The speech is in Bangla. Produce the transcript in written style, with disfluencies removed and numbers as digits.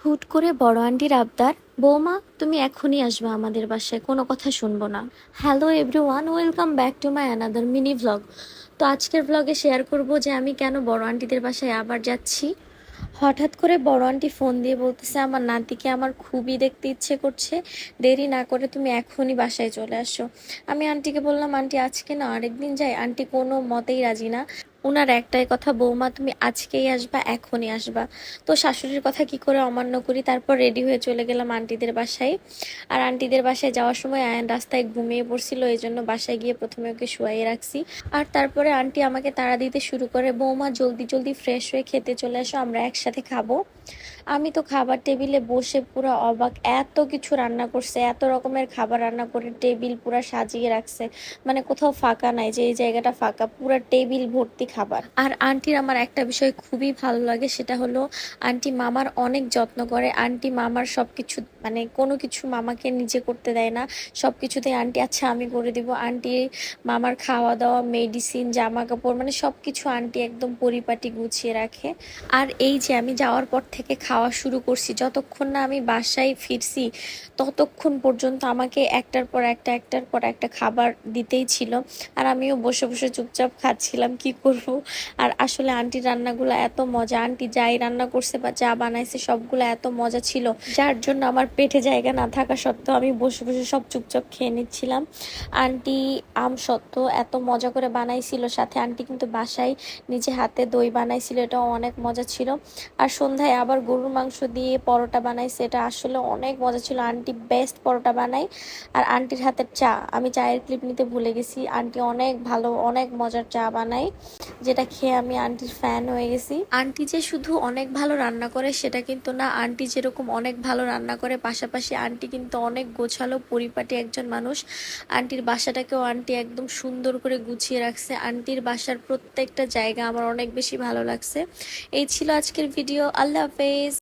হুট করে বড় আন্টির আবদার, বৌমা তুমি এখনই আসবে আমাদের বাসায়, কোনো কথা শুনবো না। Hello everyone, welcome back to my another mini vlog. তো আজকের ভ্লগে শেয়ার করব যে আমি কেন বড় আন্টিদের বাসায় আবার যাচ্ছি। হঠাৎ করে বড় আন্টি ফোন দিয়ে বলতেছে আমার নাতিকে আমার খুবই দেখতে ইচ্ছে করছে, দেরি না করে তুমি এখনই বাসায় চলে আসো। আমি আন্টিকে বললাম আন্টি আজকে না আরেকদিন যাই। আন্টি কোনো মতেই রাজি না। উনার একটাই কথা, বৌমা তুমি আজকেই আসবা, এখনই আসবা। তো শাশুড়ির কথা কি করে অমান্য করি, তারপর রেডি হয়ে চলে গেলাম আন্টিদের বাসায়। আর আন্টিদের বাসায় যাওয়ার সময় আয়ান রাস্তায় ঘুমিয়ে পড়ছিল, এই জন্য বাসায় গিয়ে প্রথমে ওকে শুয়াইয়ে রাখছি। আর তারপরে আন্টি আমাকে তাড়া দিতে শুরু করে, বৌমা জলদি জলদি ফ্রেশ হয়ে খেতে চলে আসো, আমরা একসাথে খাবো। আমি তো খাবার টেবিলে বসে পুরো অবাক, এত কিছু রান্না করছে, এত রকমের খাবার রান্না করে টেবিল পুরো সাজিয়ে রাখছে। মানে কোথাও ফাঁকা নাই যে এই জায়গাটা ফাঁকা, পুরো টেবিল ভর্তি খাবার। আর আন্টির আমার একটা বিষয় খুবই ভালো লাগে, সেটা হলো আন্টি মামার অনেক যত্ন করে। আন্টি মামার সবকিছু, মানে কোনো কিছু মামাকে নিজে করতে দেয় না, সবকিছুতে আন্টি আচ্ছা আমি করে দিব। আন্টি মামার খাওয়া দাওয়া, মেডিসিন, জামা কাপড়, মানে সবকিছু আন্টি একদম পরিপাটি গুছিয়ে রাখে। আর এই যে আমি যাওয়ার পর থেকে খাওয়া শুরু করছি, যতক্ষণ না আমি বাসায় ফিরছি ততক্ষণ পর্যন্ত আমাকে একটার পর একটা খাবার দিতেই ছিল। আর আমিও বসে বসে চুপচাপ খাচ্ছিলাম, কি করব। আর আসলে আন্টির রান্নাগুলো এত মজা, আন্টি যাই রান্না করছে বা যা বানাইছে সবগুলো এত মজা ছিল, যার জন্য আমার পেটে জায়গা না থাকা সত্ত্বেও আমি বসে বসে সব চুপচাপ খেয়ে নিচ্ছিলাম। আন্টি আম সত্ত্ব এত মজা করে বানাইছিল, সাথে আন্টি কিন্তু বাসায় নিজে হাতে দই বানাইছিল, এটাও অনেক মজা ছিল। আর সন্ধ্যায় আবার গরুর মাংস দিয়ে পরোটা বানাইছে, এটা আসলে অনেক মজা ছিল। আন্টি বেস্ট পরোটা বানাই। আর আন্টির হাতের চা, আমি চায়ের ক্লিপ নিতে ভুলে গেছি, আন্টি অনেক ভালো অনেক মজার চা বানাই, যেটা খেয়ে আমি আন্টির ফ্যান হয়ে গেছি। আন্টি যে শুধু অনেক ভালো রান্না করে সেটা কিন্তু না, আন্টি যেরকম অনেক ভালো রান্না করে পাশাপাশি আন্টি কিন্তু অনেক গোছালো পরিপাটি একজন মানুষ। আন্টির বাসাটাকেও আন্টি একদম সুন্দর করে গুছিয়ে রাখছে। আন্টির বাসার প্রত্যেকটা জায়গা আমার অনেক বেশি ভালো লাগছে। এই ছিল আজকের ভিডিও। আল্লাহ হাফেজ।